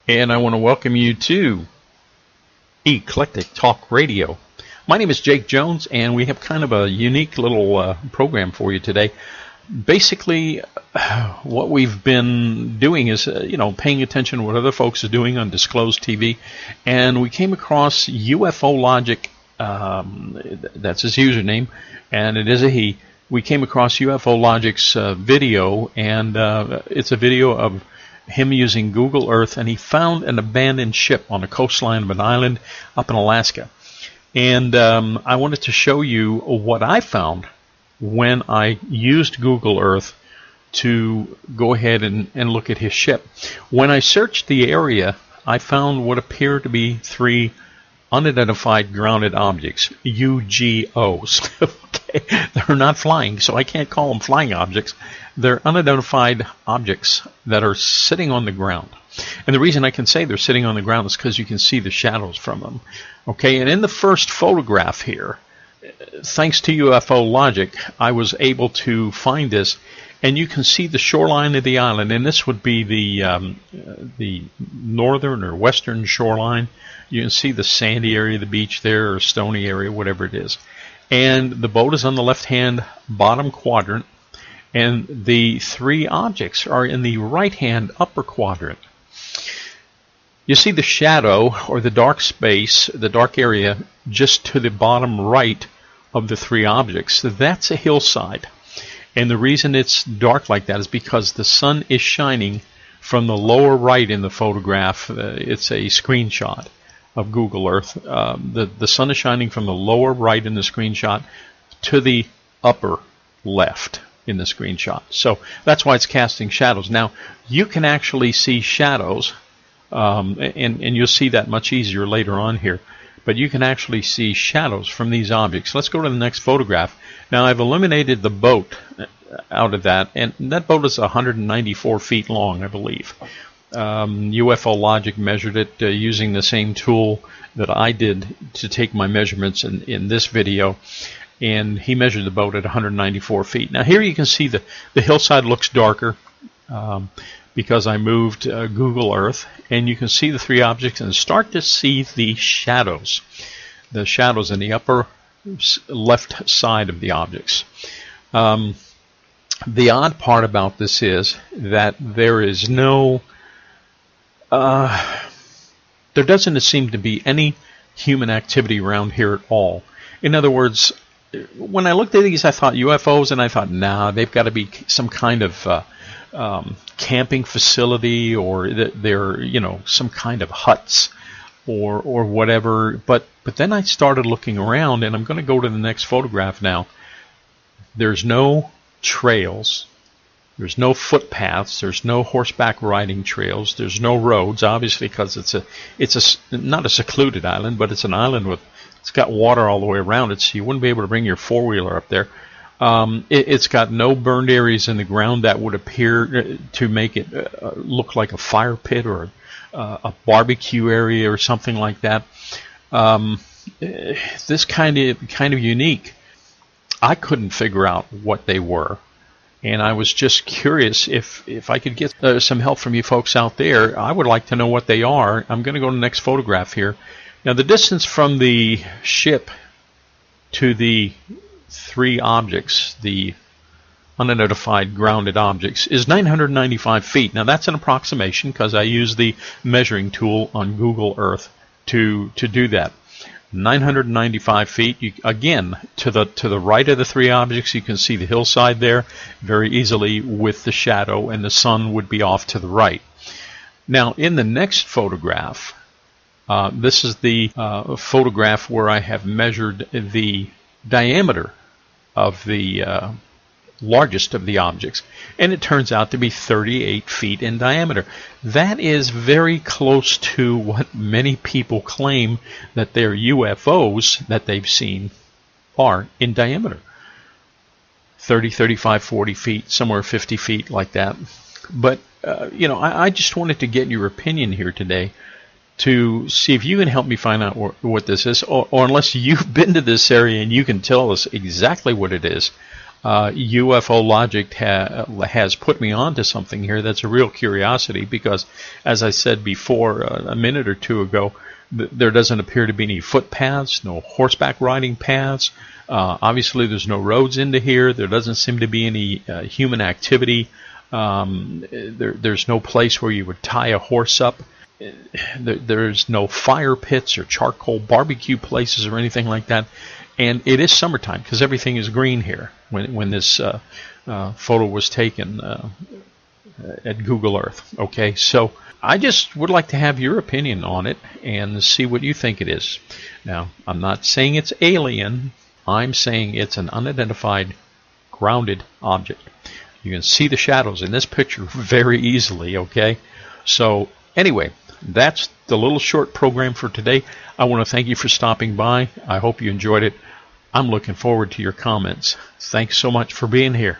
and I want to welcome you to Eclectic Talk Radio. My name is Jake Jones, and we have kind of a unique little program for you today. Basically, what we've been doing is, paying attention to what other folks are doing on Disclosed TV, and we came across UFOlogic. That's his username, and it is a he. We came across UFOlogic's video, and it's a video of him using Google Earth, and he found an abandoned ship on the coastline of an island up in Alaska. And I wanted to show you what I found when I used Google Earth to go ahead and look at his ship. When I searched the area, I found what appeared to be 3 unidentified grounded objects, UGOs. Okay, they're not flying, so I can't call them flying objects. They're unidentified objects that are sitting on the ground. And the reason I can say they're sitting on the ground is because you can see the shadows from them. Okay, and in the first photograph here, thanks to UFOlogic, I was able to find this, and you can see the shoreline of the island, and this would be the northern or western shoreline. You can see the sandy area of the beach there, or stony area, whatever it is. And the boat is on the left-hand bottom quadrant, and the 3 objects are in the right-hand upper quadrant. You see the shadow, or the dark space, the dark area, just to the bottom right of the 3 objects. That's a hillside. And the reason it's dark like that is because the sun is shining from the lower right in the photograph. It's a screenshot of Google Earth. The sun is shining from the lower right in the screenshot to the upper left in the screenshot. So that's why it's casting shadows. Now, you can actually see shadows, and you'll see that much easier later on here. But you can actually see shadows from these objects. Let's go to the next photograph. Now, I've eliminated the boat out of that, and that boat is 194 feet long, I believe. UFOlogic measured it using the same tool that I did to take my measurements in this video, and he measured the boat at 194 feet. Now, here you can see the hillside looks darker because I moved Google Earth, and you can see the 3 objects and start to see the shadows in the upper left side of the objects. The odd part about this is that there is no there doesn't seem to be any human activity around here at all. In other words, when I looked at these, I thought UFOs, and I thought, nah, they've got to be some kind of camping facility, or they're some kind of huts or whatever. But then I started looking around, and I'm going to go to the next photograph now. There's no trails. There's no footpaths. There's no horseback riding trails. There's no roads, obviously, because it's not a secluded island, but it's an island it's got water all the way around it, so you wouldn't be able to bring your 4-wheeler up there. It's got no burned areas in the ground that would appear to make it look like a fire pit or a barbecue area or something like that. This kind of unique. I couldn't figure out what they were. And I was just curious if I could get some help from you folks out there. I would like to know what they are. I'm going to go to the next photograph here. Now, the distance from the ship to the 3 objects, the unidentified grounded objects, is 995 feet. Now, that's an approximation because I used the measuring tool on Google Earth to do that. 995 feet. Again, to the right of the 3 objects, you can see the hillside there very easily with the shadow, and the sun would be off to the right. Now, in the next photograph, this is the photograph where I have measured the diameter of the largest of the objects, and it turns out to be 38 feet in diameter. That is very close to what many people claim that their UFOs that they've seen are in diameter. 30, 35, 40 feet, somewhere 50 feet like that. But, I just wanted to get your opinion here today to see if you can help me find out what this is, or unless you've been to this area and you can tell us exactly what it is, UFOlogic has put me on to something here that's a real curiosity, because, as I said before a minute or two ago, there doesn't appear to be any footpaths, no horseback riding paths. Obviously, there's no roads into here. There doesn't seem to be any human activity. There's no place where you would tie a horse up. There's no fire pits or charcoal barbecue places or anything like that. And it is summertime because everything is green here when this photo was taken at Google Earth. Okay, so I just would like to have your opinion on it and see what you think it is. Now, I'm not saying it's alien. I'm saying it's an unidentified grounded object. You can see the shadows in this picture very easily, okay? So anyway, that's the little short program for today. I want to thank you for stopping by. I hope you enjoyed it. I'm looking forward to your comments. Thanks so much for being here.